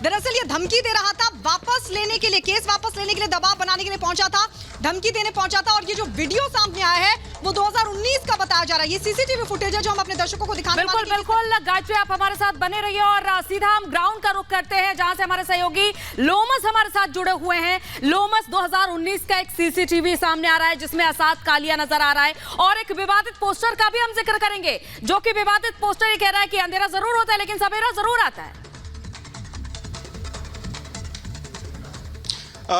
दरअसल ये धमकी दे रहा था, वापस लेने के लिए, केस वापस लेने के लिए दबाव बनाने के लिए पहुंचा था, धमकी देने पहुंचा था। और ये जो वीडियो सामने आया है वो 2019 का बताया जा रहा है। ये सीसीटीवी फुटेज है जो हम अपने दर्शकों को दिखाने बिल्कुल बिल्कुल गायत्री, आप हमारे साथ बने रहिए और सीधा हम ग्राउंड का रुख करते हैं जहां से हमारे सहयोगी लोमस हमारे साथ जुड़े हुए हैं। लोमस, 2019 का एक सीसीटीवी सामने आ रहा है जिसमें असाद कालिया नजर आ रहा है और एक विवादित पोस्टर का भी हम जिक्र करेंगे, जो कि विवादित पोस्टर ये कह रहा है कि अंधेरा जरूर होता है लेकिन सवेरा जरूर आता है।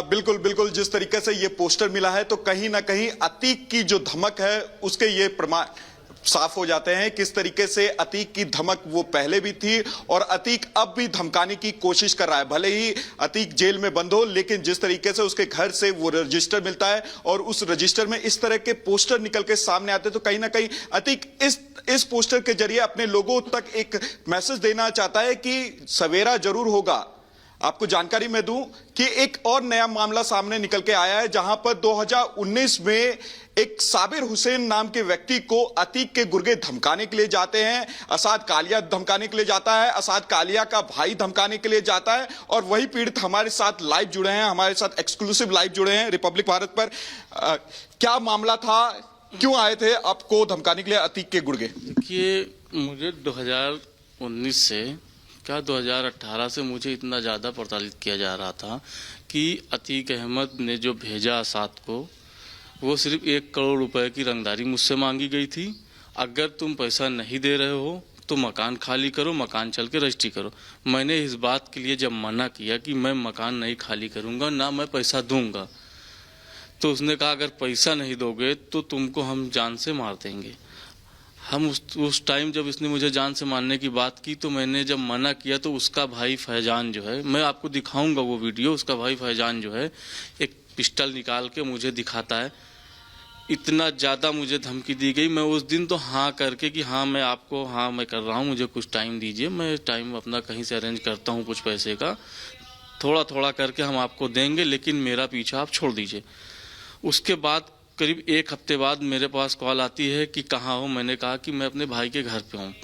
बिल्कुल बिल्कुल, जिस तरीके से ये पोस्टर मिला है तो कहीं ना कहीं अतीक की जो धमक है उसके ये प्रमाण साफ हो जाते हैं। किस तरीके से अतीक की धमक वो पहले भी थी और अतीक अब भी धमकाने की कोशिश कर रहा है। भले ही अतीक जेल में बंद हो, लेकिन जिस तरीके से उसके घर से वो रजिस्टर मिलता है और उस रजिस्टर में इस तरह के पोस्टर निकल के सामने आते, तो कहीं ना कहीं अतीक इस पोस्टर के जरिए अपने लोगों तक एक मैसेज देना चाहता है कि सवेरा जरूर होगा। आपको जानकारी मैं दूं कि एक और नया मामला सामने निकल के आया है जहां पर 2019 में एक साबिर हुसैन नाम के व्यक्ति को अतीक के गुर्गे धमकाने के लिए जाते हैं। असाद कालिया धमकाने के लिए जाता है, असाद कालिया का भाई धमकाने के लिए जाता है और वही पीड़ित हमारे साथ लाइव जुड़े हैं, हमारे साथ एक्सक्लूसिव लाइव जुड़े हैं रिपब्लिक भारत पर। क्या मामला था, क्यों आए थे आपको धमकाने के लिए अतीक के गुर्गे? देखिए, मुझे 2019 से 2018 से मुझे इतना ज़्यादा प्रताड़ित किया जा रहा था कि अतीक अहमद ने जो भेजा असाद को, वो सिर्फ 1 करोड़ रुपए की रंगदारी मुझसे मांगी गई थी। अगर तुम पैसा नहीं दे रहे हो तो मकान खाली करो, मकान चल के रजिस्ट्री करो। मैंने इस बात के लिए जब मना किया कि मैं मकान नहीं खाली करूँगा, ना मैं पैसा दूंगा, तो उसने कहा अगर पैसा नहीं दोगे तो तुमको हम जान से मार देंगे। हम उस टाइम जब इसने मुझे जान से मारने की बात की तो मैंने जब मना किया तो उसका भाई फैजान जो है, मैं आपको दिखाऊंगा वो वीडियो, उसका भाई फैजान जो है एक पिस्टल निकाल के मुझे दिखाता है। इतना ज़्यादा मुझे धमकी दी गई। मैं उस दिन तो हाँ करके कि हाँ मैं आपको, हाँ मैं कर रहा हूँ, मुझे कुछ टाइम दीजिए, मैं टाइम अपना कहीं से अरेंज करता हूँ कुछ पैसे का, थोड़ा थोड़ा करके हम आपको देंगे, लेकिन मेरा पीछा आप छोड़ दीजिए। उसके बाद करीब 1 हफ्ते बाद मेरे पास कॉल आती है कि कहाँ हो। मैंने कहा कि मैं अपने भाई के घर पे हूँ।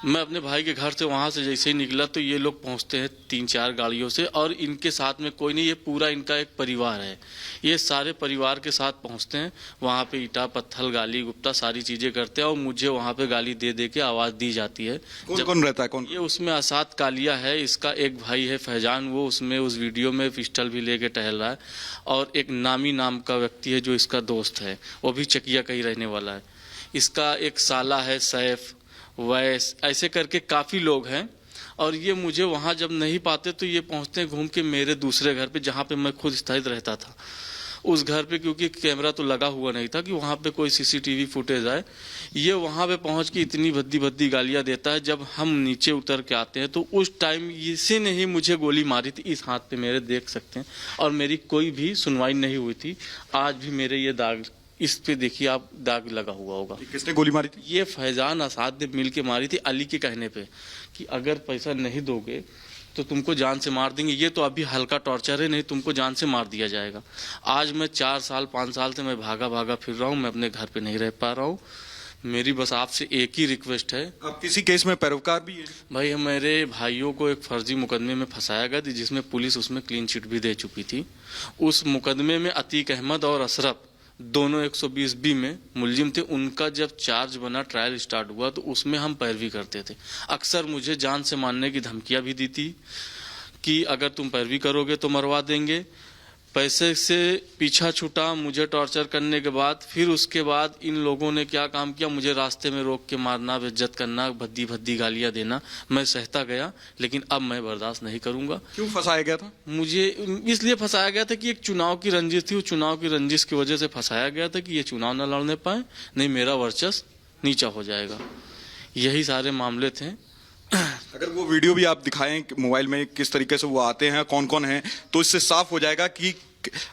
मैं अपने भाई के घर से वहाँ से जैसे ही निकला तो ये लोग पहुँचते हैं 3-4 गाड़ियों से और इनके साथ में कोई नहीं, ये पूरा इनका एक परिवार है। ये सारे परिवार के साथ पहुँचते हैं वहाँ पे, ईटा पत्थर गाली गुप्ता सारी चीज़ें करते हैं और मुझे वहाँ पे गाली दे दे के आवाज़ दी जाती है। कौन रहता है? कौन? ये उसमें असाद कालिया है, इसका एक भाई है फैजान, वो उसमें उस वीडियो में पिस्टल भी लेके टहल रहा है, और एक नामी नाम का व्यक्ति है जो इसका दोस्त है, वो भी चकिया का ही रहने वाला है। इसका एक साला है सैफ, वैस, ऐसे करके काफ़ी लोग हैं। और ये मुझे वहाँ जब नहीं पाते तो ये पहुँचते हैं घूम के मेरे दूसरे घर पे जहाँ पे मैं खुद स्थायित रहता था। उस घर पे क्योंकि कैमरा तो लगा हुआ नहीं था कि वहाँ पे कोई सीसीटीवी फुटेज आए, ये वहाँ पे पहुँच के इतनी भद्दी भद्दी गालियाँ देता है। जब हम नीचे उतर के आते हैं तो उस टाइम इसी ने ही मुझे गोली मारी थी, इस हाथ पे मेरे देख सकते हैं, और मेरी कोई भी सुनवाई नहीं हुई थी। आज भी मेरे ये दाग, इस पे देखिए आप, दाग लगा हुआ होगा। किसने गोली मारी थी? ये फैजान असाद ने मिल के मारी थी, अली के कहने पे कि अगर पैसा नहीं दोगे तो तुमको जान से मार देंगे। ये तो अभी हल्का टॉर्चर है, नहीं तुमको जान से मार दिया जाएगा। आज मैं 4 साल 5 साल से मैं भागा भागा फिर रहा हूँ, मैं अपने घर पे नहीं रह पा रहा हूँ। मेरी बस आपसे एक ही रिक्वेस्ट है। अब किसी केस में पैरोकार भी है? भाई, मेरे भाइयों को एक फर्जी मुकदमे में फंसाया गया था जिसमें पुलिस उसमें क्लीन चिट भी दे चुकी थी। उस मुकदमे में अतीक अहमद और अशरफ दोनों 120B में मुलजिम थे। उनका जब चार्ज बना, ट्रायल स्टार्ट हुआ, तो उसमें हम पैरवी करते थे। अक्सर मुझे जान से मारने की धमकियां भी दी थी कि अगर तुम पैरवी करोगे तो मरवा देंगे। पैसे से पीछा छूटा, मुझे टॉर्चर करने के बाद फिर उसके बाद इन लोगों ने क्या काम किया, मुझे रास्ते में रोक के मारना, बेइज्जत करना, भद्दी भद्दी गालियां देना। मैं सहता गया, लेकिन अब मैं बर्दाश्त नहीं करूंगा। क्यों फंसाया गया था? मुझे इसलिए फंसाया गया था कि एक चुनाव की रंजिश थी, उस चुनाव की रंजिश की वजह से फंसाया गया था कि ये चुनाव न लड़ने पाए, नहीं मेरा वर्चस्व नीचा हो जाएगा। यही सारे मामले थे। अगर वो वीडियो भी आप दिखाएं मोबाइल में, किस तरीके से वो आते हैं, कौन कौन है, तो इससे साफ हो जाएगा कि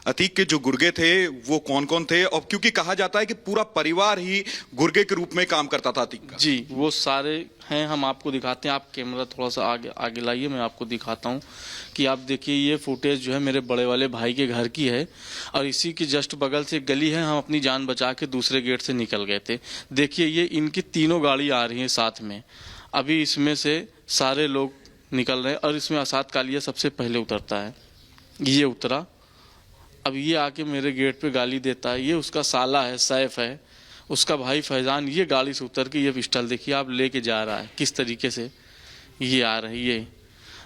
अतीक के जो गुर्गे थे वो कौन कौन थे। और क्योंकि कहा जाता है कि पूरा परिवार ही गुर्गे के रूप में काम करता था अतीक का। जी, वो सारे हैं, हम आपको दिखाते हैं। आप कैमरा थोड़ा सा आगे लाइए, मैं आपको दिखाता हूँ कि आप देखिए ये फुटेज जो है मेरे बड़े वाले भाई के घर की है, और इसी के जस्ट बगल से गली है। हम अपनी जान बचा के दूसरे गेट से निकल गए थे। देखिए ये इनकी तीनों गाड़ी आ रही हैं साथ में। अभी इसमें से सारे लोग निकल रहे हैं और इसमें असाद कालिया सबसे पहले उतरता है। ये उतरा, अब ये आके मेरे गेट पे गाली देता है। ये उसका साला है, सैफ है, उसका भाई फैजान, ये गाड़ी से उतर के ये पिस्टल देखिए आप लेके जा रहा है किस तरीके से ये आ रही है।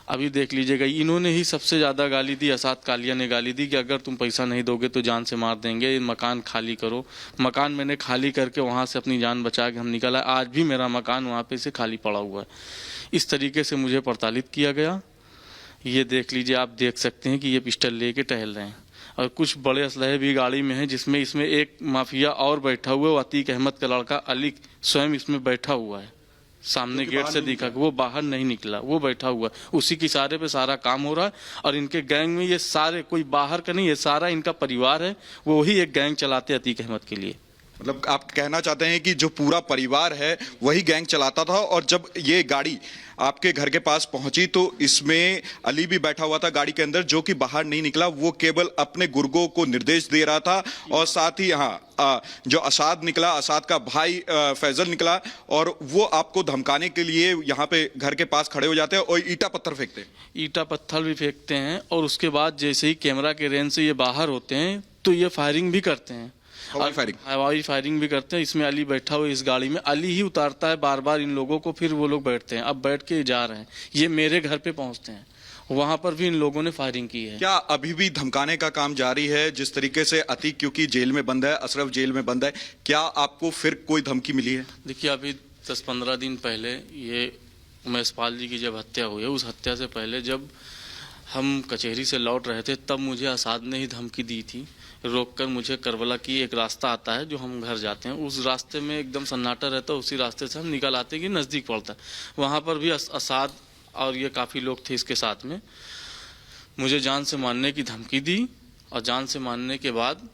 अभी देख लीजिएगा, इन्होंने ही सबसे ज़्यादा गाली दी, असाद कालिया ने गाली दी कि अगर तुम पैसा नहीं दोगे तो जान से मार देंगे, मकान खाली करो। मकान मैंने खाली करके वहाँ से अपनी जान बचा के हम निकला। आज भी मेरा मकान वहाँ पे से खाली पड़ा हुआ है। इस तरीके से मुझे प्रताड़ित किया गया। ये देख लीजिए, आप देख सकते हैं कि ये पिस्टल लेके टहल रहे हैं और कुछ बड़े असलहे भी गाड़ी में हैं, जिसमें इसमें एक माफिया और बैठा हुआ है, अतीक अहमद का लड़का अली स्वयं इसमें बैठा हुआ है। सामने गेट से दिखा कि वो बाहर नहीं निकला, वो बैठा हुआ, उसी के इशारे पे सारा काम हो रहा है। और इनके गैंग में ये सारे, कोई बाहर का नहीं, ये सारा इनका परिवार है, वो ही एक गैंग चलाते अतीक अहमद के लिए। मतलब आप कहना चाहते हैं कि जो पूरा परिवार है वही गैंग चलाता था, और जब ये गाड़ी आपके घर के पास पहुंची तो इसमें अली भी बैठा हुआ था गाड़ी के अंदर, जो कि बाहर नहीं निकला। वो केवल अपने गुर्गों को निर्देश दे रहा था, और साथ ही जो असाद निकला, असाद का भाई फैजल निकला, और वो आपको धमकाने के लिए यहाँ पे घर के पास खड़े हो जाते हैं और ईटा पत्थर फेंकते हैं। ईटा पत्थर भी फेंकते हैं, और उसके बाद जैसे ही कैमरा के रेंज से ये बाहर होते हैं तो ये फायरिंग भी करते हैं, हवाई फायरिंग भी करते हैं। इसमें अली बैठा हुआ, इस गाड़ी में अली ही उतारता है बार बार इन लोगों को, फिर वो लोग बैठते हैं। अब बैठ के जा रहे हैं, ये मेरे घर पे पहुंचते हैं, वहां पर भी इन लोगों ने फायरिंग की है। क्या अभी भी धमकाने का काम जारी है? जिस तरीके से अतीक क्योंकि जेल में बंद है, अशरफ जेल में बंद है, क्या आपको फिर कोई धमकी मिली है? देखिए, अभी 10-15 दिन पहले ये उमेश पाल जी की जब हत्या हुई है, उस हत्या से पहले जब हम कचहरी से लौट रहे थे तब मुझे असाद ने ही धमकी दी थी, रोककर मुझे करबला की एक रास्ता आता है जो हम घर जाते हैं, उस रास्ते में एकदम सन्नाटा रहता है, उसी रास्ते से हम निकल आते हैं कि नज़दीक पड़ता है। वहाँ पर भी असाद और ये काफ़ी लोग थे इसके साथ में, मुझे जान से मारने की धमकी दी, और जान से मारने के बाद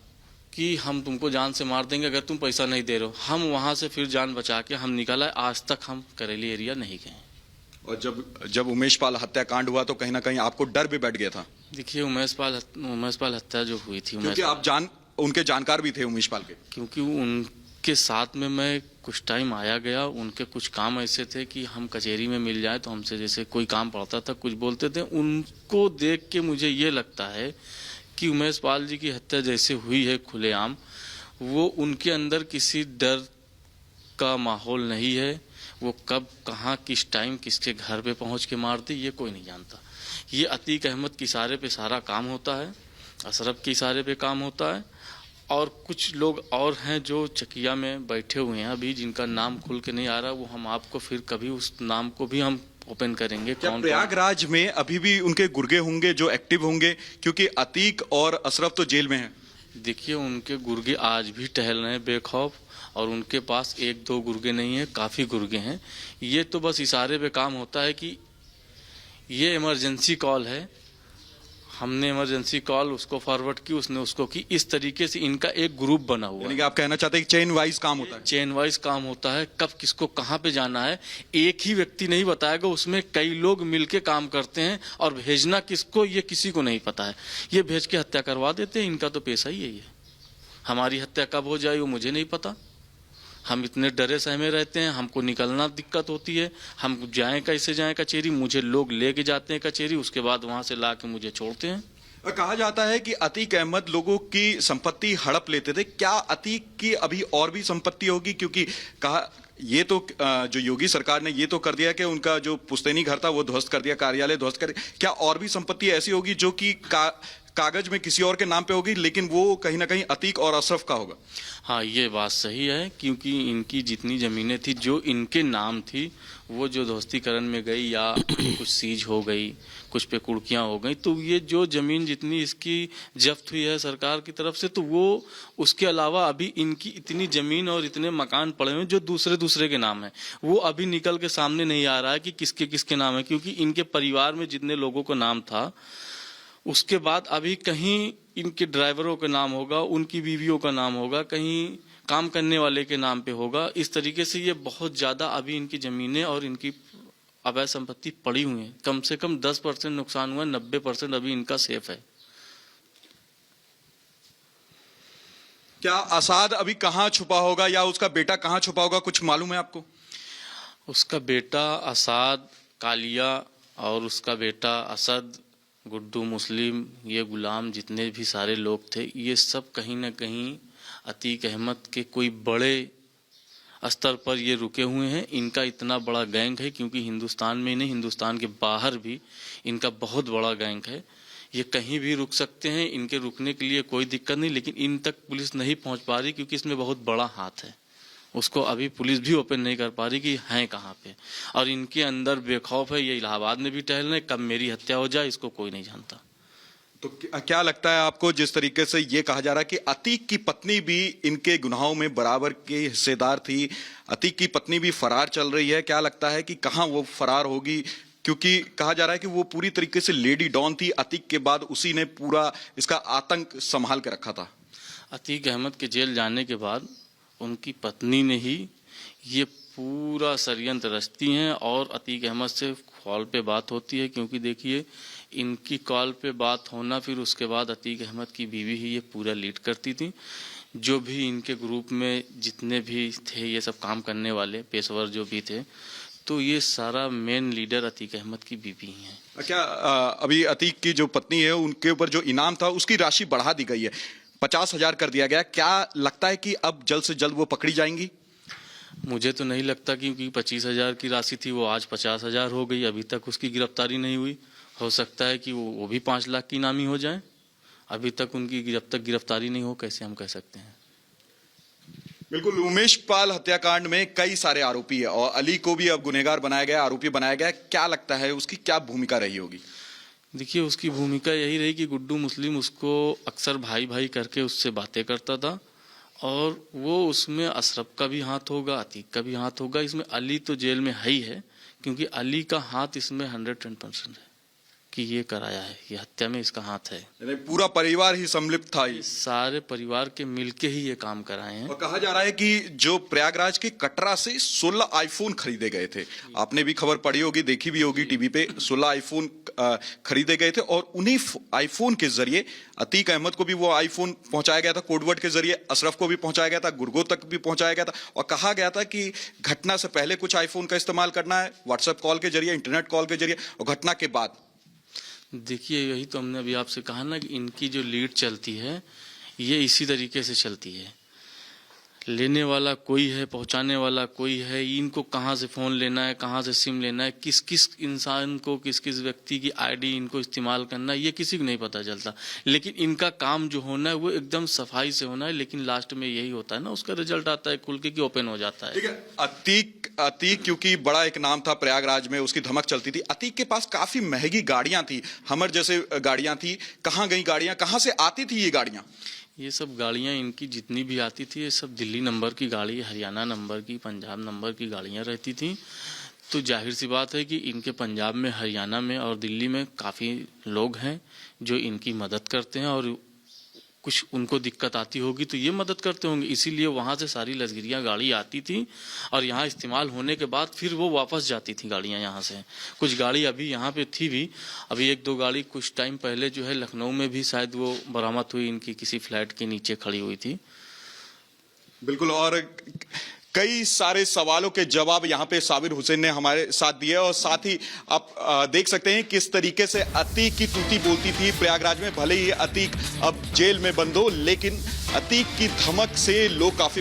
कि हम तुमको जान से मार देंगे अगर तुम पैसा नहीं दे रहे हो। हम वहाँ से फिर जान बचा के हम निकल आए। आज तक हम करेली एरिया नहीं गए। और जब उमेश पाल हत्याकांड हुआ तो कहीं ना कहीं आपको डर भी बैठ गया था? देखिए, उमेश पाल हत्या जो हुई थी, क्योंकि आप उनके जानकार भी थे उमेश पाल के, क्योंकि उनके साथ में मैं कुछ टाइम आया गया। उनके कुछ काम ऐसे थे कि हम कचहरी में मिल जाए तो हमसे जैसे कोई काम पड़ता था, कुछ बोलते थे। उनको देख के मुझे ये लगता है कि उमेश पाल जी की हत्या जैसे हुई है खुलेआम, वो उनके अंदर किसी डर का माहौल नहीं है। वो कब, कहाँ, किस टाइम, किसके घर पे पहुंच के मार दी, ये कोई नहीं जानता। ये अतीक अहमद के इशारे पे सारा काम होता है, अशरफ के इशारे पे काम होता है, और कुछ लोग और हैं जो चकिया में बैठे हुए हैं अभी, जिनका नाम खुल के नहीं आ रहा। वो हम आपको फिर कभी उस नाम को भी हम ओपन करेंगे। क्या प्रयागराज में अभी भी उनके गुर्गे होंगे जो एक्टिव होंगे, क्योंकि अतीक और अशरफ तो जेल में हैं? देखिए, उनके गुर्गे आज भी टहल रहे हैं बेखौफ, और उनके पास 1-2 गुर्गे नहीं है, काफ़ी गुर्गे हैं। ये तो बस इशारे पे काम होता है कि ये इमरजेंसी कॉल है, हमने इमरजेंसी कॉल उसको फॉरवर्ड की, उसने उसको की। इस तरीके से इनका एक ग्रुप बना हुआ है। यानी कि आप कहना चाहते हैं कि चेन वाइज काम होता है? चेन वाइज काम होता है। कब किसको कहाँ पे जाना है एक ही व्यक्ति नहीं बताएगा, उसमें कई लोग मिलके काम करते हैं, और भेजना किसको ये किसी को नहीं पता है। ये भेज के हत्या करवा देते हैं, इनका तो पेशा ही यही है। हमारी हत्या कब हो जाए वो मुझे नहीं पता। हम इतने डरे सहमे रहते हैं, हमको निकलना दिक्कत होती है। हम जाएं कैसे जाएं कचहरी, मुझे लोग लेके जाते हैं कचहरी, उसके बाद वहां से ला के मुझे छोड़ते हैं। कहा जाता है कि अतीक अहमद लोगों की संपत्ति हड़प लेते थे। क्या अतीक की अभी और भी संपत्ति होगी? क्योंकि कहा ये तो जो योगी सरकार ने ये तो कर दिया कि उनका जो पुश्तैनी घर था वो ध्वस्त कर दिया, कार्यालय ध्वस्त कर दिया। क्या और भी संपत्ति ऐसी होगी जो कि कागज में किसी और के नाम पे होगी, लेकिन वो कहीं ना कहीं अतीक और अशरफ का होगा? हाँ, ये बात सही है, क्योंकि इनकी जितनी ज़मीनें थी जो इनके नाम थी, वो जो ध्वस्तीकरण में गई या कुछ सीज हो गई, कुछ पे कुर्कियाँ हो गई, तो ये जो ज़मीन जितनी इसकी जब्त हुई है सरकार की तरफ से, तो वो उसके अलावा अभी इनकी इतनी ज़मीन और इतने मकान पड़े हुए जो दूसरे के नाम है, वो अभी निकल के सामने नहीं आ रहा है कि किसके किसके नाम है। क्योंकि इनके परिवार में जितने लोगों का नाम था, उसके बाद अभी कहीं इनके ड्राइवरों का नाम होगा, उनकी बीवियों का नाम होगा, कहीं काम करने वाले के नाम पे होगा। इस तरीके से ये बहुत ज़्यादा अभी इनकी ज़मीनें और इनकी अवैध संपत्ति पड़ी हुई है। कम से कम 10% नुकसान हुआ, 90% अभी इनका सेफ है। क्या असाद अभी कहाँ छुपा होगा या उसका बेटा कहाँ छुपा होगा, कुछ मालूम है आपको? उसका बेटा असाद कालिया और उसका बेटा असद, गुड्डू मुस्लिम, ये गुलाम, जितने भी सारे लोग थे, ये सब कहीं ना कहीं अतीक अहमद के कोई बड़े स्तर पर ये रुके हुए हैं। इनका इतना बड़ा गैंग है, क्योंकि हिंदुस्तान में नहीं, हिंदुस्तान के बाहर भी इनका बहुत बड़ा गैंग है। ये कहीं भी रुक सकते हैं, इनके रुकने के लिए कोई दिक्कत नहीं, लेकिन इन तक पुलिस नहीं पहुंच पा रही, क्योंकि इसमें बहुत बड़ा हाथ है। उसको अभी पुलिस भी ओपन नहीं कर पा रही कि हैं कहाँ पे। और इनके अंदर बेखौफ है, ये इलाहाबाद में भी टहल रहे, कब मेरी हत्या हो जाए इसको कोई नहीं जानता। तो क्या लगता है आपको, जिस तरीके से ये कहा जा रहा है कि अतीक की पत्नी भी इनके गुनाहों में बराबर की हिस्सेदार थी, अतीक की पत्नी भी फरार चल रही है, क्या लगता है कि कहाँ वो फरार होगी? क्योंकि कहा जा रहा है कि वो पूरी तरीके से लेडी डॉन थी, अतीक के बाद उसी ने पूरा इसका आतंक संभाल के रखा था। अतीक अहमद के जेल जाने के बाद उनकी पत्नी ने ही ये पूरा षड्यंत्र रचती हैं, और अतीक अहमद से कॉल पे बात होती है, क्योंकि देखिए इनकी कॉल पे बात होना, फिर उसके बाद अतीक अहमद की बीवी ही ये पूरा लीड करती थी। जो भी इनके ग्रुप में जितने भी थे ये सब काम करने वाले पेशेवर जो भी थे, तो ये सारा मेन लीडर अतीक अहमद की बीवी ही है। क्या अभी अतीक की जो पत्नी है उनके ऊपर जो इनाम था उसकी राशि बढ़ा दी गई है, 50,000 कर दिया गया, क्या लगता है कि अब जल्द से जल्द वो पकड़ी जाएंगी? मुझे तो नहीं लगता, क्योंकि 25,000 की राशि थी वो आज 50,000 हो गई, अभी तक उसकी गिरफ्तारी नहीं हुई। हो सकता है कि वो भी 5 लाख की इनामी हो जाए। अभी तक उनकी जब तक गिरफ्तारी नहीं हो, कैसे हम कह सकते हैं। बिल्कुल, उमेश पाल हत्याकांड में कई सारे आरोपी है और अली को भी अब गुनहगार बनाया गया, आरोपी बनाया गया। क्या लगता है उसकी क्या भूमिका रही होगी? देखिए उसकी भूमिका यही रही कि गुड्डू मुस्लिम उसको अक्सर भाई भाई करके उससे बातें करता था, और वो उसमें अशरफ का भी हाथ होगा, अतीक का भी हाथ होगा। इसमें अली तो जेल में है ही है, क्योंकि अली का हाथ इसमें 110% है कि ये कराया है, ये हत्या में इसका हाथ है। यानी पूरा परिवार ही सम्मिलित था। सारे परिवार के मिलके ही ये काम कराए हैं। और कहा जा रहा है कि जो प्रयागराज के कटरा से 16 आईफोन खरीदे गए थे, आपने भी खबर पढ़ी होगी, देखी भी होगी टीवी पे, 16 आईफोन खरीदे गए थे, और उन्हीं आईफोन के जरिए अतीक अहमद को भी वो आईफोन पहुंचाया गया था, कोडवर्ड के जरिए अशरफ को भी पहुंचाया गया था, गुरगो तक भी पहुंचाया गया था, और कहा गया था कि घटना से पहले कुछ आईफोन का इस्तेमाल करना है, व्हाट्सएप कॉल के जरिए, इंटरनेट कॉल के जरिए, और घटना के बाद। देखिए यही तो हमने अभी आपसे कहा ना कि इनकी जो लीड चलती है ये इसी तरीके से चलती है। लेने वाला कोई है, पहुंचाने वाला कोई है, इनको कहाँ से फ़ोन लेना है, कहाँ से सिम लेना है, किस किस इंसान को, किस किस व्यक्ति की आईडी इनको इस्तेमाल करना है, ये किसी को नहीं पता चलता। लेकिन इनका काम जो होना है वो एकदम सफाई से होना है, लेकिन लास्ट में यही होता है ना, उसका रिजल्ट आता है खुल के कि ओपन हो जाता है। ठीक है, अतीक क्योंकि बड़ा एक नाम था प्रयागराज में, उसकी धमक चलती थी। अतीक के पास काफी महंगी गाड़ियां थी, हमर जैसे गाड़ियां थी। कहाँ गई गाड़ियां, कहाँ से आती थी ये गाड़ियां? ये सब गाड़ियां इनकी जितनी भी आती थी ये सब दिल्ली नंबर की गाड़ी, हरियाणा नंबर की, पंजाब नंबर की गाड़ियां रहती थी। तो जाहिर सी बात है कि इनके पंजाब में, हरियाणा में और दिल्ली में काफ़ी लोग हैं जो इनकी मदद करते हैं, और कुछ उनको दिक्कत आती होगी तो ये मदद करते होंगे, इसीलिए वहाँ से सारी लश्करिया गाड़ी आती थी और यहाँ इस्तेमाल होने के बाद फिर वो वापस जाती थी गाड़ियाँ यहाँ से। कुछ गाड़ी अभी यहाँ पे थी भी, अभी 1-2 गाड़ी कुछ टाइम पहले जो है लखनऊ में भी शायद वो बरामद हुई, इनकी किसी फ्लैट के नीचे खड़ी हुई थी। बिल्कुल, और कई सारे सवालों के जवाब यहाँ पे साबिर हुसैन ने हमारे साथ दिए, और साथ ही आप देख सकते हैं किस तरीके से अतीक की तूती बोलती थी प्रयागराज में। भले ही अतीक अब जेल में बंद हो, लेकिन अतीक की धमक से लोग काफी